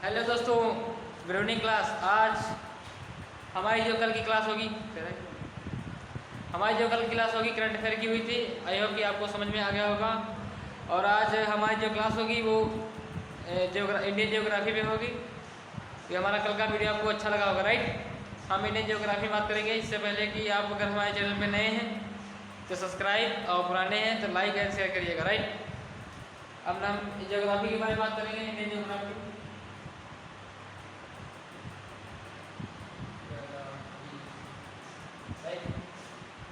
Hello दोस्तों, good evening class. आज हमारी जो कल की क्लास होगी करंट अफेयर की हुई थी। आई होप कि आपको समझ में आ गया होगा। और आज हमारी जो क्लास होगी वो इंडियन जियोग्राफी पे होगी। ये हमारा कल का वीडियो आपको अच्छा लगा होगा, राइट। हम इंडियन जियोग्राफी बात करेंगे। इससे पहले कि आप अगर हमारे चैनल पे नए हैं तो सब्सक्राइब, और पुराने हैं तो लाइक एंड शेयर करिएगा, राइट। अब हम जियोग्राफी के बारे में बात करेंगे, इंडियन जियोग्राफी।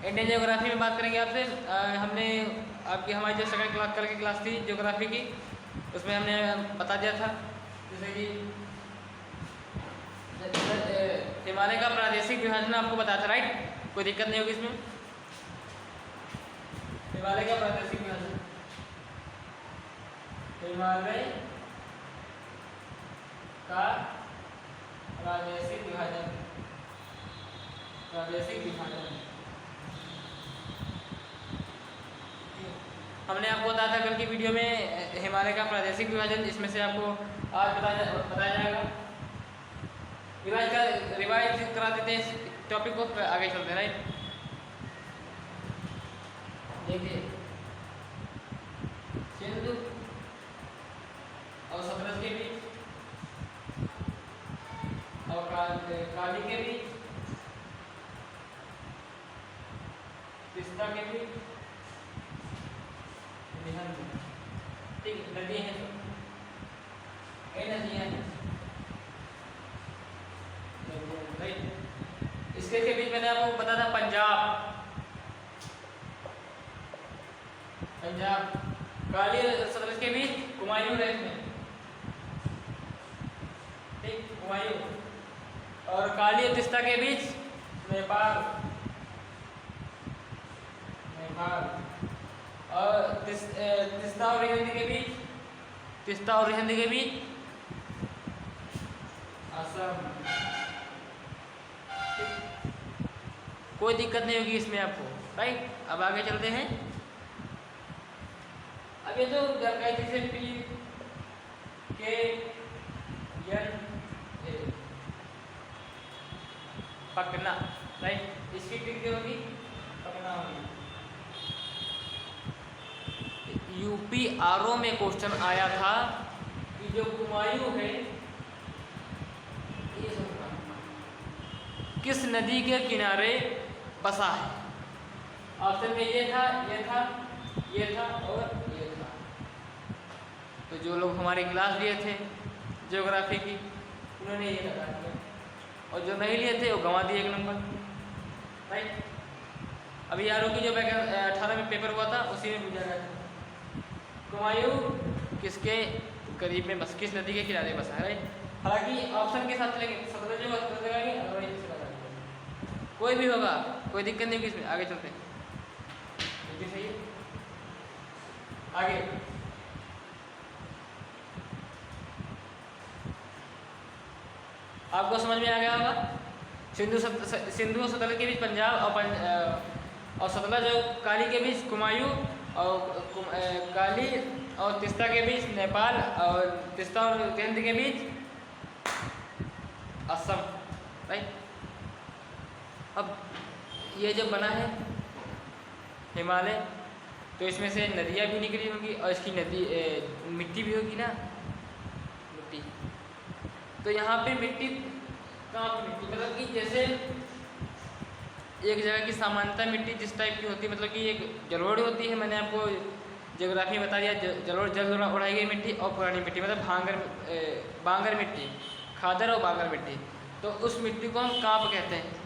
इंडियन जियोग्राफी में बात करेंगे आपसे। हमने हमारी जो सेकंड क्लास कल की क्लास थी जियोग्राफी की, उसमें हमने बता दिया था जैसे कि हिमालय का प्रादेशिक विभाजन आपको बताया था, राइट। कोई दिक्कत नहीं होगी इसमें। हिमालय का प्रादेशिक विभाजन, हिमालय का प्रादेशिक विभाजन, हमने आपको बताया था कल की वीडियो में हिमालय का प्रादेशिक विभाजन। इसमें से आपको आज बताया जाएगा। रिवाइज करा देते हैं इस टॉपिक को, आगे चलते हैं, राइट। देखिए, सिंधु और सतलज के बीच और काली के बीच, तिस्ता के बीच, ठीक है, नदियाँ हैं, कई नदियाँ हैं, राइट। इसके बीच मैंने आपको बताया था पंजाब, काली और सतलज के बीच हुमायूं रेंज में, ठीक, हुमायूं। और काली और तिस्ता के बीच नेपाल, और तिस्ता और रिहंद के बीच असम। कोई दिक्कत नहीं होगी इसमें आपको, राइट। अब आगे चलते हैं। अब ये जो गैस से पी के एन पकना, राइट। इसकी ट्रिक क्या होगी? पकना होगी। यूपी आरओ में क्वेश्चन आया था कि जो हुमायूं है ये किस नदी के किनारे बसा है। ऑप्शन में ये था और ये था। तो जो लोग हमारी क्लास लिए थे ज्योग्राफी की, उन्होंने ये लगा दिया, और जो नहीं लिए थे वो गंवा दिए 1 नंबर, राइट। अभी आरओ की जो 18 में पेपर हुआ था उसी में पूछा गया था हुमायूं किसके करीब में बस, किस नदी के किनारे बसा है, राइट। हालांकि ऑप्शन के साथ चलेंगे, सतलज लगाएंगे, कोई भी होगा, कोई दिक्कत नहीं होगी इसमें। आगे चलते हैं, सही है। आगे आपको समझ में आ गया होगा। सिंधु और सतलज के बीच पंजाब, और सतलज और काली के बीच हुमायूं, और काली और तिस्ता के बीच नेपाल, और तिस्ता और रिहंद के बीच असम, राइट। अब ये जब बना है हिमालय, तो इसमें से नदियाँ भी निकली होंगी, और इसकी मिट्टी भी होगी ना, मिट्टी। तो यहाँ पे मिट्टी मतलब कि जैसे एक जगह की सामान्यता मिट्टी जिस टाइप की होती है, मतलब कि एक जलोढ़ होती है। मैंने आपको ज्योग्राफी में बता दिया, जलोढ़ जल उड़ाई गई मिट्टी, और पुरानी मिट्टी मतलब बांगर मिट्टी, खादर और बांगर मिट्टी। तो उस मिट्टी को हम कांप कहते हैं,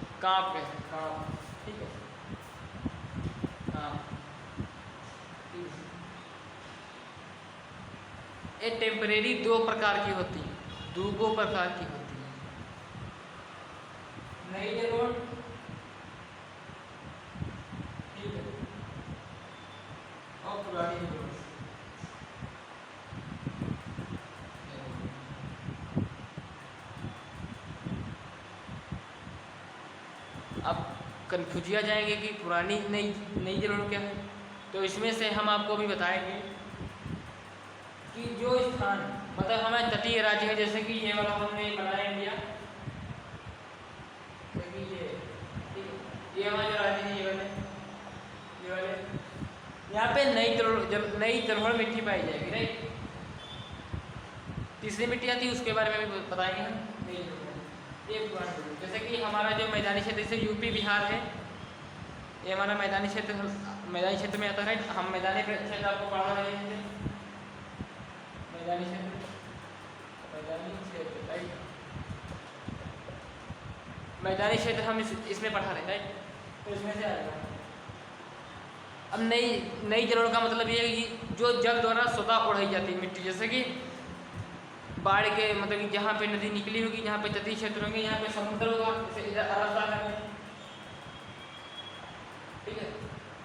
ठीक है, हाँ। ये टेम्परेरी 2 प्रकार की होती है, 2 प्रकार की होती है, नई जलोढ़, ठीक है, और पुरानी जलोढ़। अब कन्फ्यूजिया जाएंगे कि पुरानी नई जलोढ़ क्या है। तो इसमें से हम आपको भी बताएंगे कि जो स्थान मतलब हमारे तटीय राज्य है, जैसे कि ये वाला हमने बनाया इंडिया, ये हमारा जो राज्य है, ये वाले यहाँ पे नई जलोढ़ मिट्टी पाई जाएगी, राइट। तीसरी मिट्टी आती है, उसके बारे में भी बताएंगे हम। ये जैसे कि हमारा जो मैदानी क्षेत्र, जैसे यूपी बिहार है, ये हमारा मैदानी क्षेत्र में आता है, राइट। हम मैदानी क्षेत्र आपको पढ़ा रहे हैं, मैदानी क्षेत्र हम इसमें पढ़ा रहे हैं, राइट। तो इसमें से आएगा। अब नई जलोढ़ का मतलब ये है कि जो जल द्वारा स्वतः उड़ाई जाती है मिट्टी, जैसे कि बाढ़ के मतलब कि जहाँ पे नदी निकली होगी, जहाँ पे तटीय क्षेत्र होंगे, यहाँ पे समुद्र होगा, जैसे इधर अरब सागर में, ठीक है,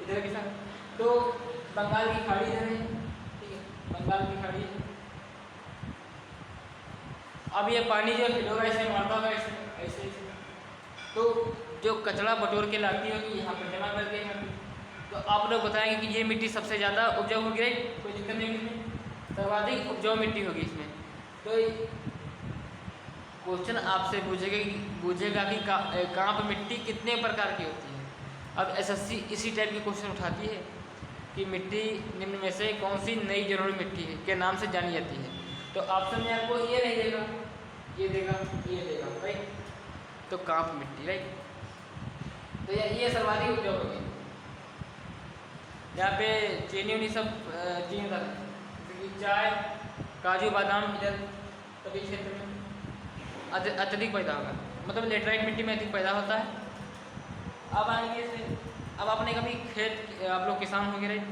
इधर के साथ तो बंगाल की खाड़ी इधर है, ठीक है, बंगाल की खाड़ी। अब ये पानी जो हिलोगा ऐसे मारता होगा, ऐसे तो जो कचरा बटोर के लाती होगी यहाँ पर जमा करके यहाँ, तो आप लोग बताएंगे कि ये मिट्टी सबसे ज़्यादा उपजाऊ होगी, राइट। कोई दिक्कत नहीं होगी, सर्वाधिक उपजाऊ मिट्टी होगी इसमें। तो क्वेश्चन आपसे पूछेगा कि कांप मिट्टी कितने प्रकार की होती है। अब एसएससी इसी टाइप के क्वेश्चन उठाती है कि मिट्टी निम्न में से कौन सी नई जलोढ़ मिट्टी है के नाम से जानी जाती है। तो ऑप्शन में आपको ये नहीं देगा, ये देगा, राइट। तो कांप मिट्टी, राइट। तो ये सर्वाधिक उपजाऊ होगी। यहाँ पे चीनी उनी सब चीनी है, जैसे कि चाय, काजू बादाम इधर तटीय क्षेत्र में अत्यधिक पैदा होगा, मतलब लेटराइट मिट्टी में अधिक पैदा होता है। अब आएंगे इसमें, अब आपने कभी खेत, आप लोग किसान होंगे, राइट,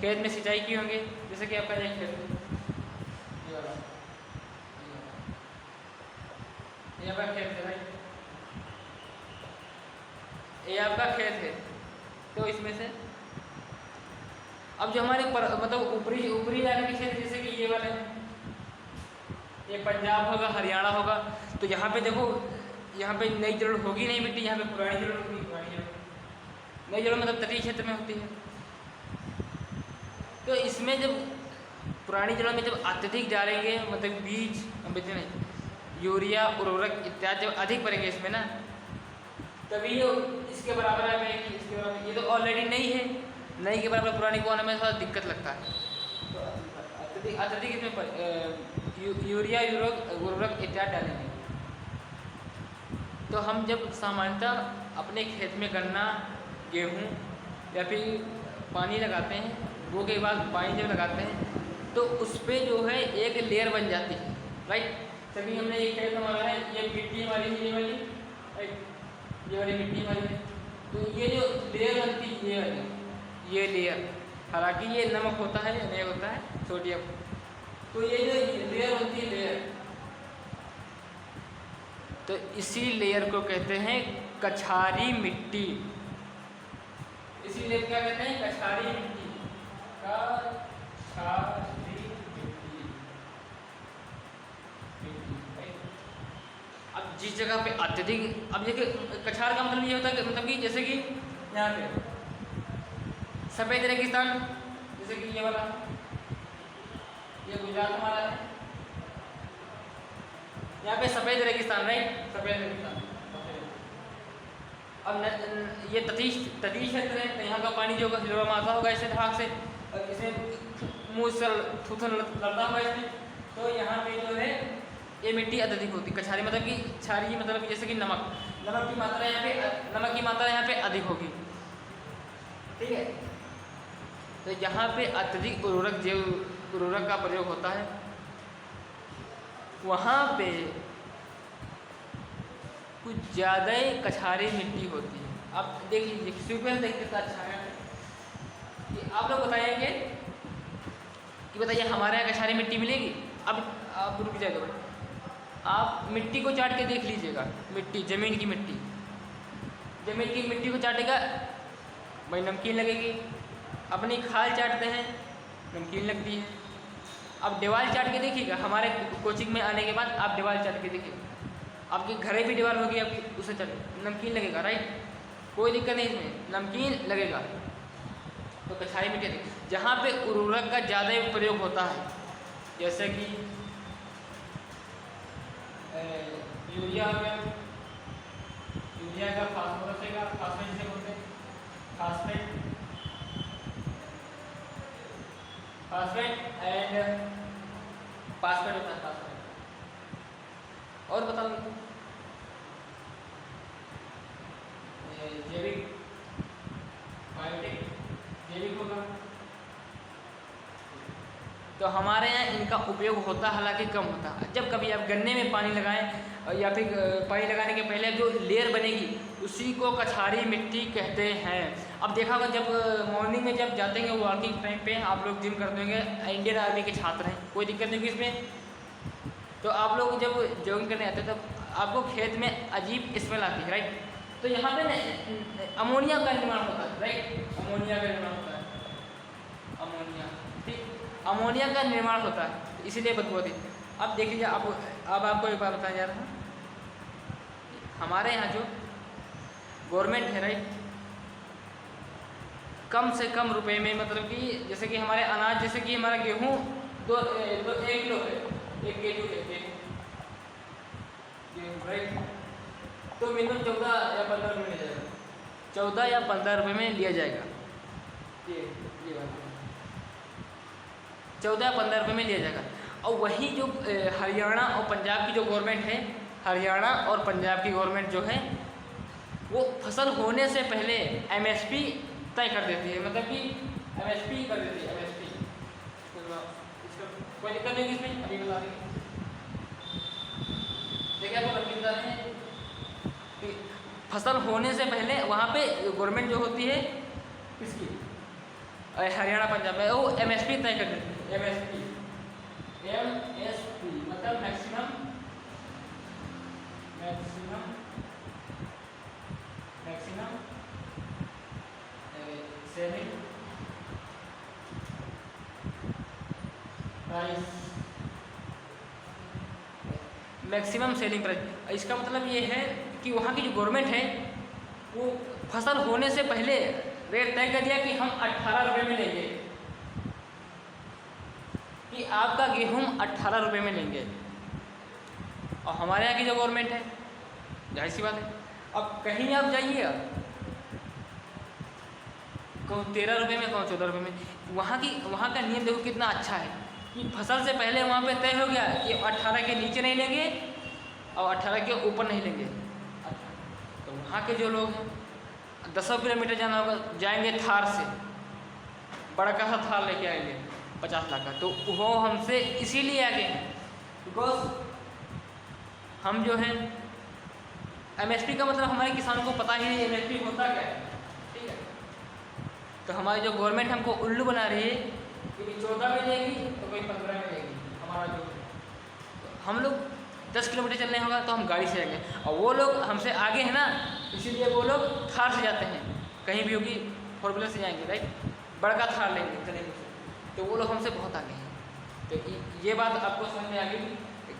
खेत में सिंचाई की होंगे, जैसे कि आपका एक खेत, ये आपका खेत है, राइट, ये आपका खेत है। तो इसमें से अब जो हमारे मतलब ऊपरी इलाके के क्षेत्र, जैसे कि ये वाले, ये पंजाब होगा, हरियाणा होगा, तो यहाँ पे देखो, यहाँ पे नई जलोढ़ होगी नहीं मिट्टी, यहाँ पे पुरानी जलोढ़ होगी। नई जलोढ़ मतलब तटीय क्षेत्र में होती है। तो इसमें जब पुरानी जलोढ़ में जब अत्यधिक डालेंगे, मतलब बीज नहीं, यूरिया, उर्वरक इत्यादि जब अधिक पड़ेंगे इसमें ना, तभी इसके बराबर है, इसके बराबर। ये तो ऑलरेडी नई है, नई के बराबर पुरानी को आने में थोड़ा दिक्कत लगता है। तो अत्यधिक इसमें यूरिया, उर्वरक इत्यादि डालेंगे। तो हम जब सामान्यतः अपने खेत में गन्ना, गेहूँ या फिर पानी लगाते हैं, वो के बाद पानी जब लगाते हैं तो उस पर जो है एक लेयर बन जाती है, राइट। तभी हमने ये खेत हमारा है, ये मिट्टी हमारी, ये वाली, राइट, ये वाली मिट्टी हमारी है। तो ये जो लेयर बनती है, ये लेयर, हालांकि ये नमक होता है, नहीं होता है सोडियम। तो ये जो लेयर होती है, लेयर, तो इसी लेयर को कहते हैं कछारी मिट्टी। इसी लेयर क्या कहते हैं? कछारी मिट्टी। कछारी मिट्टी। अब जिस जगह पे अत्यधिक, अब देखिए कछार का मतलब ये होता है, मतलब कि जैसे कि यहाँ पे सफ़ेद रेगिस्तान, जैसे कि ये वाला, ये गुजरात हमारा है, यहाँ पे सफ़ेद रेगिस्तान, राइट, सफ़ेद रेगिस्तान। अब ये तटीय क्षेत्र है, तो यहाँ का पानी जो हिलोरा मारता होगा ऐसे ढाक से, और इसे मुँह से थूथन लड़ता होगा इसमें, तो यहाँ पे जो है ये मिट्टी अत्यधिक होती है। कछारी मतलब कि क्षारीय मतलब जैसे कि नमक की मात्रा यहाँ पे अधिक होगी, ठीक है। तो यहाँ पे अत्यधिक उर्वरक का प्रयोग होता है, वहाँ पे कुछ ज़्यादा ही कछारी मिट्टी होती है। आप देख लीजिए, सीक्वेंस देखते तो अच्छा है कि आप लोग बताएंगे कि बताइए हमारे यहाँ कछारी मिट्टी मिलेगी। अब आप रुक जाएगा भाई, आप मिट्टी को चाट के देख लीजिएगा, मिट्टी, ज़मीन की मिट्टी को चाटेगा भाई, नमकीन लगेगी। अपनी खाल चाटते हैं, नमकीन लगती है। अब दीवार चाट के देखिएगा, हमारे कोचिंग में आने के बाद आप दीवार चाट के देखिएगा, आपके घरे भी दीवार होगी आपकी, उसे चाट नमकीन लगेगा, राइट, कोई दिक्कत नहीं इसमें, नमकीन लगेगा। तो कछारी मिट्टी जहाँ पे उर्वरक का ज़्यादा प्रयोग होता है, जैसे कि यूरिया हो गया, यूरिया का फास्फोरस है, फास्फेट जिसे बोलते हैं, फास्फेट एंड फास्फेट होता है, फास्फेट। और बताओ जैविक, बायोटिक, जैविक होगा। तो हमारे यहाँ इनका उपयोग होता है, हालांकि कम होता है। जब कभी आप गन्ने में पानी लगाएं या फिर पानी लगाने के पहले जो लेयर बनेगी उसी को कछारी मिट्टी कहते हैं। अब देखा होगा जब मॉर्निंग में जब जाते हैं वॉकिंग टाइम पे, आप लोग जिम करते होंगे, इंडियन आर्मी के छात्र हैं, कोई दिक्कत नहीं होगी इसमें। तो आप लोग जब जॉगिंग करने आते हैं तब आपको खेत में अजीब स्मेल आती है, राइट। तो यहाँ पे ना अमोनिया का निर्माण होता है, राइट, अमोनिया का निर्माण होता है, अमोनिया, ठीक, अमोनिया का निर्माण होता है, इसीलिए बदबू आती है। अब देख लीजिए, अब आपको एक बात बताया जा रहा है, हमारे यहाँ जो गवर्नमेंट है, राइट, कम से कम रुपए में, मतलब कि जैसे कि हमारे अनाज, जैसे कि हमारा गेहूँ 1 किलो है, 1 केजी है गेहूँ, राइट, तो मिनिमम 14 या 15 रुपये में जाएगा, 14 या 15 रुपये में लिया जाएगा, ये बात 14 या 15 रुपये में लिया जाएगा। और वही जो हरियाणा और पंजाब की जो गवर्नमेंट है, हरियाणा और पंजाब की गवर्नमेंट जो है वो फसल होने से पहले MSP तय कर देती है, मतलब कि MSP कर देती है, MSP। इसका कोई दिक्कत नहीं इसमें, अभी बता देंगे। देखिए आपको अभी बता रहे हैं कि फसल होने से पहले वहाँ पे गवर्नमेंट जो होती है किसकी, हरियाणा पंजाब में, वो MSP तय कर देती है, MSP मतलब maximum selling price, maximum selling price. इसका मतलब ये है कि वहाँ की जो गवर्नमेंट है वो फसल होने से पहले रेट तय कर दिया कि हम 18 रुपये में लेंगे, कि आपका गेहूं 18 रुपये में लेंगे। और हमारे यहाँ की जो गवर्नमेंट है, जाहिर सी बात है, अब कहीं आप जाइए, कौन 13 रुपये में, कौन 14 रुपये में, वहाँ का नियम देखो कितना अच्छा है कि फसल से पहले वहाँ पे तय हो गया कि 18 के नीचे नहीं लेंगे और 18 के ऊपर नहीं लेंगे। तो वहाँ के जो लोग हैं 10 किलोमीटर जाना होगा, जाएंगे थार से, बड़ा सा थार लेके आएंगे 50 लाख का, तो वो हमसे इसीलिए आगे हैं बिकॉज हम जो है MSP का मतलब हमारे किसानों को पता ही नहीं MSP होता क्या है, ठीक है। तो हमारी जो गवर्नमेंट हमको उल्लू बना रही है कि 14 में लेगी तो कोई 15 में लेगी, हमारा जो तो हम लोग 10 किलोमीटर चलने होगा तो हम गाड़ी से जाएंगे, और वो लोग हमसे आगे हैं ना, इसीलिए वो लोग थार से जाते हैं, कहीं भी होगी 4 व्हीलर से जाएंगे, राइट, बड़का थार लेंगे चलेंगे, तो वो लोग हमसे बहुत आगे हैं। तो ये बात आपको समझ में आ गई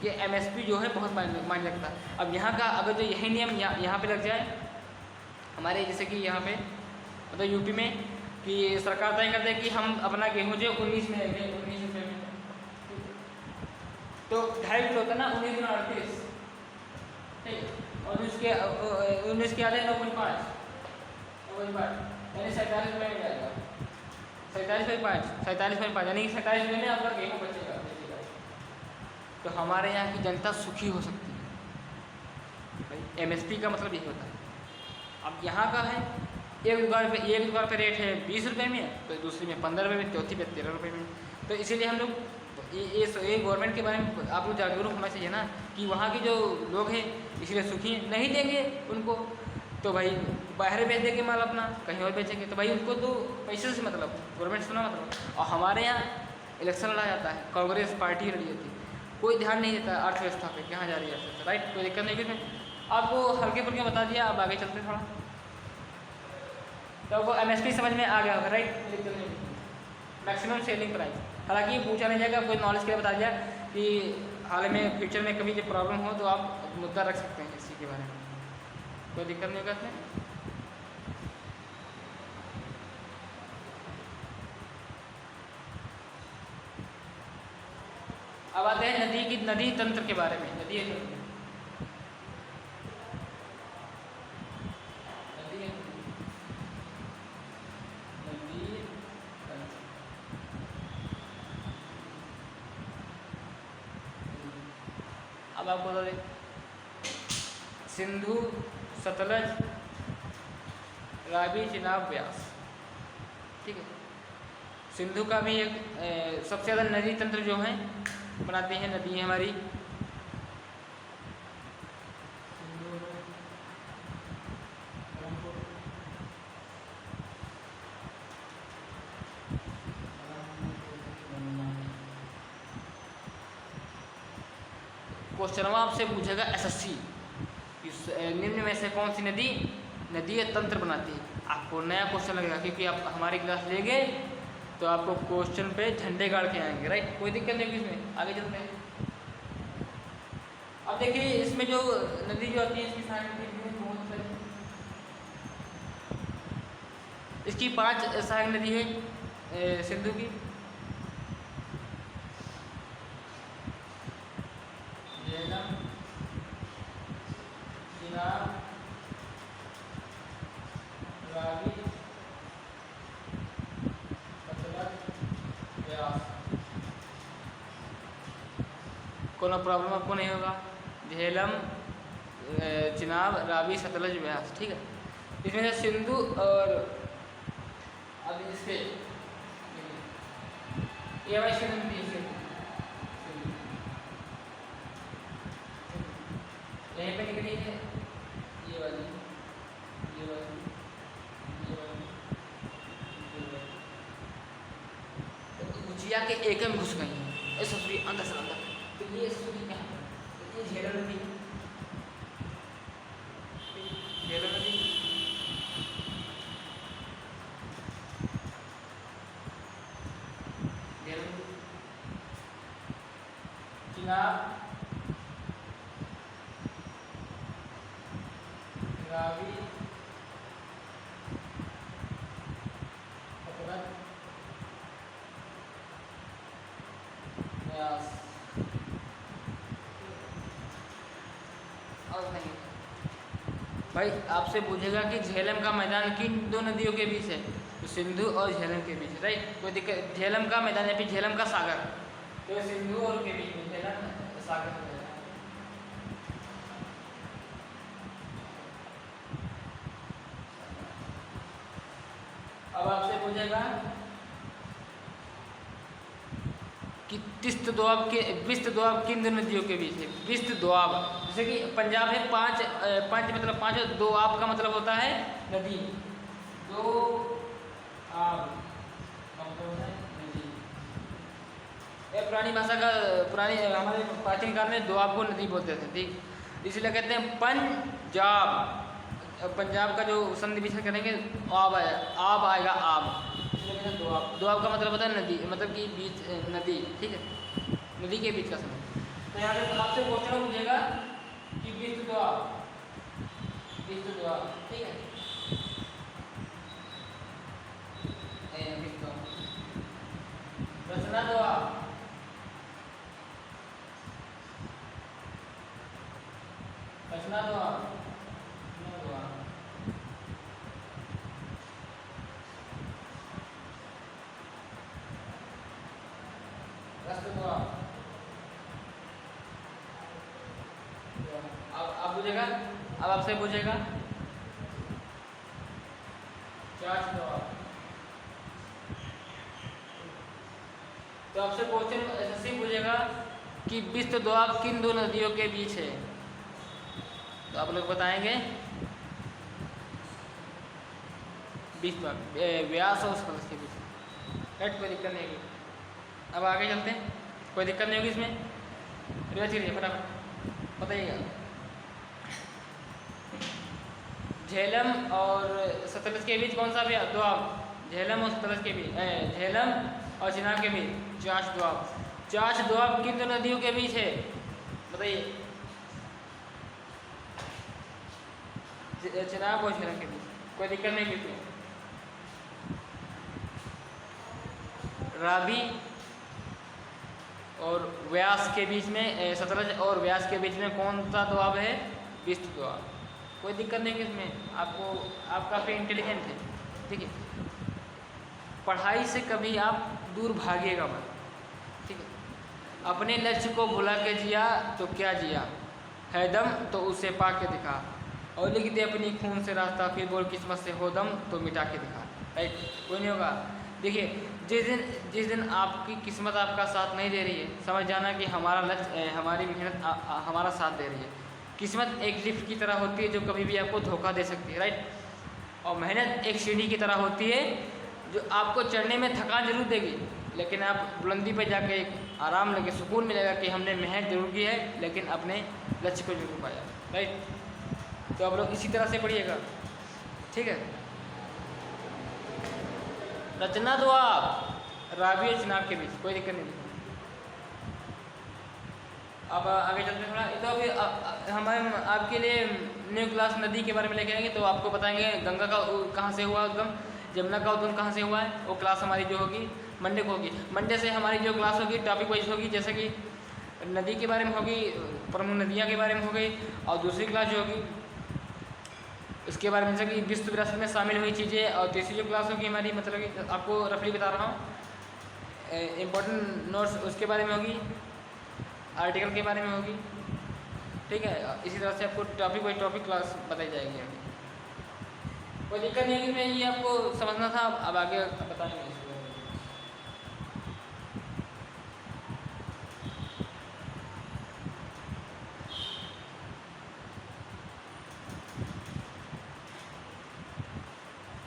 कि MSP जो है बहुत मायने रखता है। अब यहाँ का अगर जो यही नियम यहाँ पे लग जाए हमारे, जैसे कि यहाँ पे मतलब यूपी में, कि सरकार तय कर दे कि हम अपना गेहूँ जो 19 में लेंगे, 19 रुपये में, तो 2.5 किलो होता है ना, 19 गुना 38, ठीक है, और 19 के आधे 9.5 यानी 47 रुपये में जाएगा, 47.5 यानी 47 रुपये में आपका गेहूँ बचेगा। तो हमारे यहाँ की जनता सुखी हो सकती है भाई, MSP का मतलब यही होता है। अब यहाँ का है एक दुकान पे रेट है 20 रुपये में, तो दूसरी में 15 रुपये में, चौथी पे 13 रुपये में। तो इसीलिए हम लोग ये गवर्नमेंट के बारे में आप लोग जागरूक होना चाहिए ना कि वहाँ के जो लोग हैं इसलिए सुखी नहीं देंगे उनको, तो भाई बाहर बेच देंगे माल अपना, कहीं और बेचेंगे, तो भाई उनको तो पैसे से मतलब, गवर्नमेंट से ना मतलब। और हमारे यहाँ इलेक्शन लड़ा जाता है, कांग्रेस पार्टी लड़ी जाती है, कोई ध्यान नहीं देता अर्थव्यवस्था पे, कहाँ जा रही है अर्थव्यवस्था, राइट, कोई दिक्कत नहीं। इसमें आपको हल्के फुल्के बता दिया, अब आगे चलते थोड़ा, तो वो MSP समझ में आ गया होगा, राइट, मैक्सिमम सेलिंग प्राइस। हालांकि पूछा नहीं जाएगा, कोई नॉलेज के लिए बता दिया कि हाल में फ्यूचर में कभी जब प्रॉब्लम हो तो आप मुद्दा रख सकते हैं इसी के बारे में, कोई दिक्कत नहीं होगा इसमें। अब आते हैं नदी तंत्र के बारे में। नदी तंत्र, अब आपको बता दें, सिंधु, सतलज, रावी, चिनाब, व्यास। ठीक है। सिंधु का भी एक सबसे ज़्यादा नदी तंत्र जो है बनाती हैं नदी है हमारी क्वेश्चन आपसे पूछेगा एसएससी, निम्न में से कौन सी नदी तंत्र बनाती है। आपको नया क्वेश्चन लगेगा क्योंकि आप हमारी क्लास लेंगे तो आपको क्वेश्चन पे झंडे गाड़ के आएंगे, राइट। कोई दिक्कत नहीं होगी इसमें। आगे चलते हैं। अब देखिए इसमें जो नदी जो आती है इसकी सहायक नदी बहुत सारी, इसकी 5 सहायक नदी है सिंधु की, झेलम, चिनाब, रावी, सतलज, व्यास। कोनो प्रॉब्लम आपको नहीं होगा। झेलम, चिनाब, रावी, सतलज, व्यास। ठीक है। इसमें से सिंधु और अब इसके ये वाली सिंधु नदी है, यहीं पे निकली है ये वाली, ये वाली, ये वाली, ये वाली। तो गुजिया के एक में घुस गई है ऐसा सूरी अंदर से अंदर। तो ये सूरी कहाँ पर? तो ये झेलम नदी, झेलम नदी, झेलम नदी, चिनाब, रावी, सतलज, व्यास। और नहीं भाई आपसे पूछेगा कि झेलम का मैदान किन 2 नदियों के बीच है, तो सिंधु और झेलम के बीच, राइट। कोई दिक्कत, झेलम का मैदान या फिर झेलम का सागर, तो सिंधु और के बीच में झेलम सागर है। अब आपसे पूछेगा कि विस्त दोआब किन 2 नदियों के बीच है। विस्त दोआब, जैसे कि पंजाब है 5 मतलब 5, दोआब का मतलब होता है नदी, दो आब का मतलब होता है नदी। ये पुरानी भाषा का, पुरानी हमारे प्राचीन काल में दोआब को नदी बोलते थे, ठीक। इसलिए कहते हैं पंजाब, पंजाब का जो संधि विच्छेद करेंगे आब आएगा आब, इसलिए कहते हैं दोआब। दोआब का मतलब होता है नदी, मतलब कि बीच नदी, ठीक है, नदी के बीच का संबंध। तो यहाँ पे आपसे क्वेश्चन पूछेगा कि विस्त दोआब, ठीक है, विस्त दोआब, रचना दोआब, रचना दोआब, अब पूछेगा, अब आपसे पूछेगा चार्ज दोआब। तो आपसे क्वेश्चन एसएससी पूछेगा कि विस्त दोआब किन 2 नदियों के बीच है, तो आप लोग बताएंगे विस्त दोआब व्यास और सतलज के बीच, राइट। कोई दिक्कत नहीं होगी। अब आगे चलते हैं, कोई दिक्कत नहीं होगी इसमें। रिवर्स करिए फटाफट, बताइएगा। झेलम और सतलज के बीच कौन सा दोआब? झेलम और सतलज के बीच, झेलम और चिनाब के बीच चाच दोआब। चाच दोआब किन 2 नदियों के बीच है, बताइए। चिनाब और झेलम के बीच, कोई दिक्कत नहीं कितनी। रावी और व्यास के बीच में सतलज और व्यास के बीच में कौन सा दोआब है? विस्तृत दोआब। कोई दिक्कत नहीं है इसमें, आप काफ़ी इंटेलिजेंट है, ठीक है। पढ़ाई से कभी आप दूर भागिएगा मत, ठीक है। अपने लक्ष्य को भुला के जिया तो क्या जिया, है दम तो उसे पा के दिखा, और लिख दे अपनी खून से रास्ता, फिर बोल किस्मत से हो दम तो मिटा के दिखा। राइट, कोई नहीं होगा। देखिए, जिस दिन आपकी किस्मत आपका साथ नहीं दे रही है, समझ जाना कि हमारा लक्ष्य, हमारी मेहनत हमारा साथ दे रही है। किस्मत एक लिफ्ट की तरह होती है जो कभी भी आपको धोखा दे सकती है, राइट। और मेहनत एक सीढ़ी की तरह होती है जो आपको चढ़ने में थकान जरूर देगी, लेकिन आप बुलंदी पे जाके एक आराम लगे, सुकून मिलेगा कि हमने मेहनत जरूर की है लेकिन अपने लक्ष्य को जरूर पाया, राइट। तो आप लोग इसी तरह से पढ़िएगा, ठीक है। रचना दो आप राबी और चिनाब के बीच, कोई दिक्कत नहीं। अब आगे चलते हैं थोड़ा। तो अभी हमारे आपके लिए न्यू क्लास नदी के बारे में लेके आएंगे, तो आपको बताएंगे गंगा का कहाँ से हुआ उद्गम, जमुना का उद्गम कहाँ से हुआ है। वो क्लास हमारी जो होगी मंडे को होगी। मंडे से हमारी जो क्लास होगी टॉपिक वाइज होगी, जैसे कि नदी के बारे में होगी, प्रमुख नदियाँ के बारे में हो गई, और दूसरी क्लास जो होगी उसके बारे में जैसे कि विश्व विरासत में शामिल हुई चीज़ें, और तीसरी जो क्लास होगी हमारी, मतलब कि आपको रफली बता रहा हूँ, इम्पोर्टेंट नोट्स उसके बारे में होगी, आर्टिकल के बारे में होगी, ठीक है। इसी तरह से आपको टॉपिक बाई टॉपिक क्लास बताई जाएगी अभी। कोई दिक्कत नहीं है, मैं ये आपको समझना था, अब आगे बताएंगे।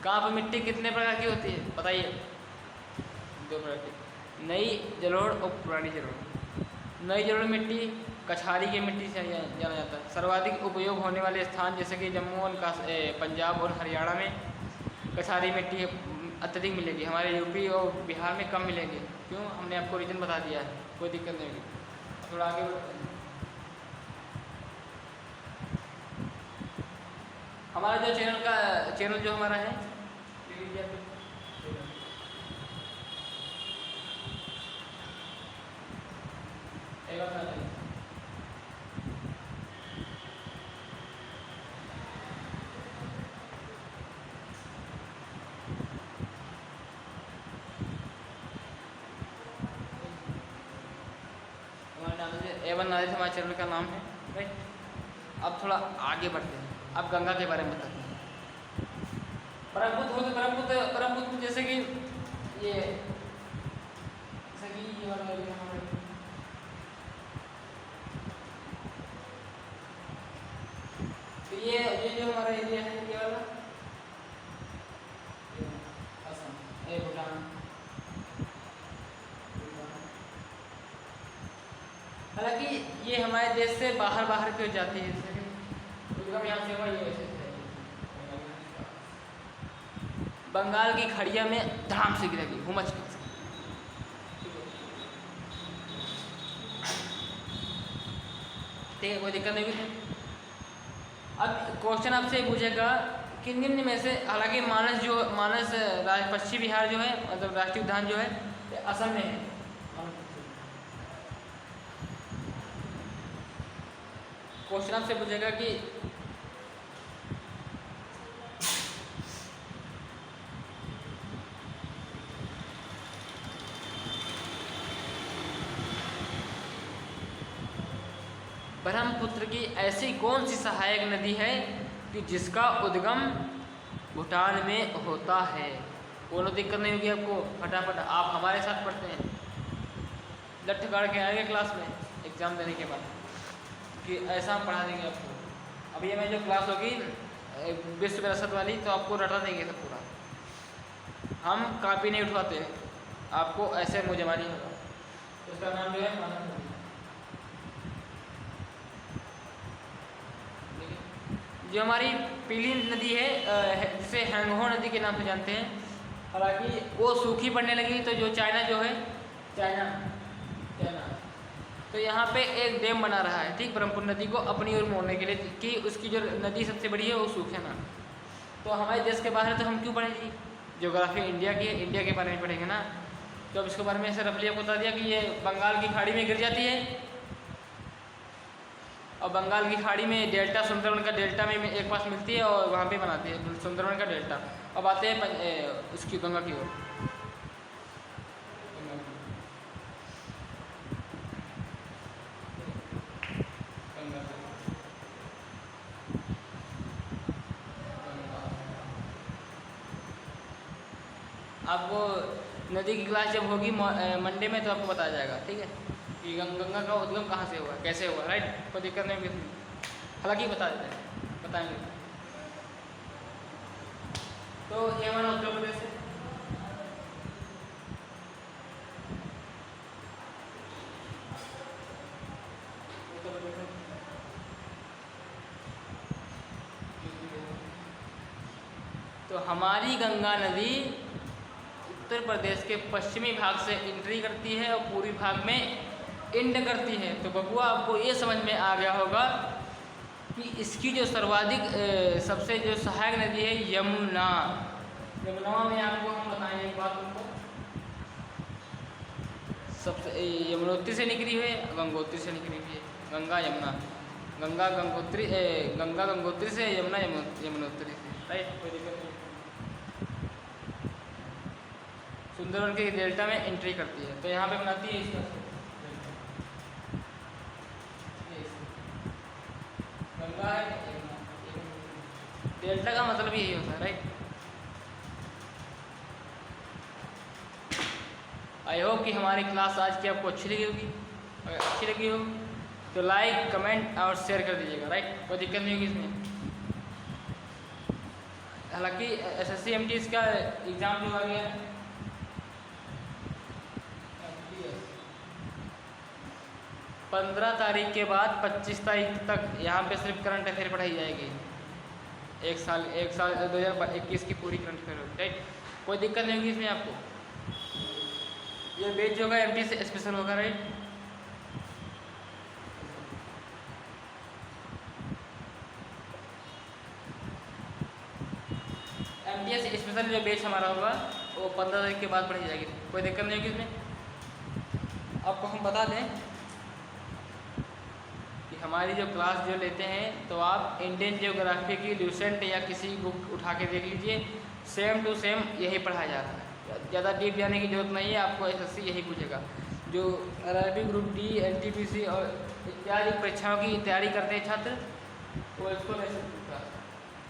कहाँ पर मिट्टी कितने प्रकार की होती है बताइए? 2 प्रकार की, नई जलोढ़ और पुरानी जलोढ़। नई जलोढ़ मिट्टी कछारी की मिट्टी से जाना जाता है। सर्वाधिक उपयोग होने वाले स्थान जैसे कि जम्मू और पंजाब और हरियाणा में कछारी मिट्टी अत्यधिक मिलेगी, हमारे यूपी और बिहार में कम मिलेंगे। क्यों? हमने आपको रीजन बता दिया है, कोई दिक्कत नहीं होगी। थोड़ा आगे हमारा जो चैनल जो हमारा है, एवन नादिर हमारे चैनल का नाम है, राइट। अब थोड़ा आगे बढ़ते हैं, अब गंगा के बारे में बताते हैं। ब्रह्मपुत्र जैसे कि ये वाला तो ये जो हमारा एरिया है, ये वाला असम, भूटान। हालांकि ये हमारे देश से बाहर क्यों जाती है, यहाँ से हुआ ये बंगाल की खड़िया में धड़ाम से गिरेगी, हुमच के। ठीक है, कोई दिक्कत नहीं है। अब क्वेश्चन आपसे पूछेगा कि निम्न में से, हालांकि मानस पश्चिम बिहार जो है, मतलब राष्ट्रीय उद्यान जो है असम में है। क्वेश्चन आपसे पूछेगा कि ब्रह्मपुत्र की ऐसी कौन सी सहायक नदी है कि जिसका उद्गम भूटान में होता है। कोनो दिक्कत नहीं होगी आपको, फटाफट आप हमारे साथ पढ़ते हैं, लठ गाड़ के आएंगे क्लास में एग्ज़ाम देने के बाद कि ऐसा हम पढ़ा देंगे आपको। अभी हमें जो क्लास होगी विश्व विरासत वाली, तो आपको रटा देंगे सब पूरा। हम कापी नहीं उठवाते, आपको ऐसे मुँह जमानी होगा। उसका नाम जो है मानस नदी। जो हमारी पीली नदी है, जिसे हैंगहो नदी के नाम से जानते हैं, हालांकि वो सूखी पड़ने लगी, तो जो चाइना जो है चाइना तो यहाँ पे एक डैम बना रहा है, ठीक, ब्रह्मपुत्र नदी को अपनी ओर मोड़ने के लिए, कि उसकी जो नदी सबसे बड़ी है वो सूखे ना। तो हमारे देश के बाहर तो हम क्यों पढ़ेंगे, ज्योग्राफी इंडिया की है, इंडिया के बारे में पढ़ेंगे ना। तो अब इसके बारे में ऐसे रफली आपको बता दिया कि ये बंगाल की खाड़ी में गिर जाती है, और बंगाल की खाड़ी में डेल्टा सुंदरवन का डेल्टा में एक पास मिलती है और वहाँ पे बनाती है सुंदरवन का डेल्टा। अब आते हैं इसकी गंगा की ओर। आपको नदी की क्लास जब होगी मंडे में तो आपको बताया जाएगा, ठीक है, कि गंगा का उद्गम कहाँ से हुआ, कैसे हुआ, राइट। कोई दिक्कत नहीं होगी, हालांकि बताएंगे। तो ये हमारा उत्तर प्रदेश है। तो हमारी गंगा नदी उत्तर प्रदेश के पश्चिमी भाग से एंट्री करती है और पूर्वी भाग में एंड करती है। तो बबुआ आपको ये समझ में आ गया होगा कि इसकी जो सर्वाधिक सबसे जो सहायक नदी है यमुना। यमुना में आपको हम बताएंगे एक बात, उनको सबसे यमुनोत्री से निकली हुई है, गंगोत्री से निकली हुई है। गंगा यमुना, गंगा गंगोत्री से, यमुना यमुनोत्री से, राइट। कोई दिक्कत नहीं। सुंदरवन के डेल्टा में एंट्री करती है, तो यहाँ पे बनाती है इसका गंगा है। डेल्टा का मतलब यही होता है, राइट। आई होप कि हमारी क्लास आज की आपको अच्छी लगी होगी। अगर अच्छी लगी हो तो लाइक, कमेंट और शेयर कर दीजिएगा, राइट। कोई दिक्कत नहीं होगी इसमें। हालांकि SSC MT का एग्ज़ाम जो आ गया है 15 तारीख के बाद 25 तारीख तक यहाँ पे सिर्फ करंट अफेयर पढ़ाई जाएगी। एक साल 2021 की पूरी करंट अफेयर होगी, राइट। कोई दिक्कत नहीं होगी इसमें आपको। ये बैच होगा MT से स्पेशल होगा, राइट। MT से स्पेशल जो बैच हमारा होगा वो 15 तारीख के बाद पढ़ाई जाएगी। कोई दिक्कत नहीं होगी इसमें। आपको हम बता दें कि हमारी जो क्लास जो लेते हैं तो आप इंडियन जियोग्राफी की ल्यूसेंट या किसी बुक उठा के देख लीजिए, सेम टू सेम यही पढ़ाया जाता है। ज़्यादा डीप जाने की जरूरत नहीं है, आपको SSC यही पूछेगा। जो RRB ग्रुप D, NTPC और इत्यादि परीक्षाओं की तैयारी करते हैं छात्र, वो इसको ले सकते हैं,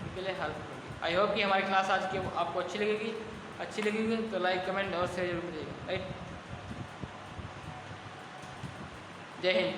उनके लिए हेल्प होगी। आई होप कि हमारी क्लास आज की आपको अच्छी लगेगी तो लाइक, कमेंट और शेयर जरूर करिएगा, राइट। जय हिंद।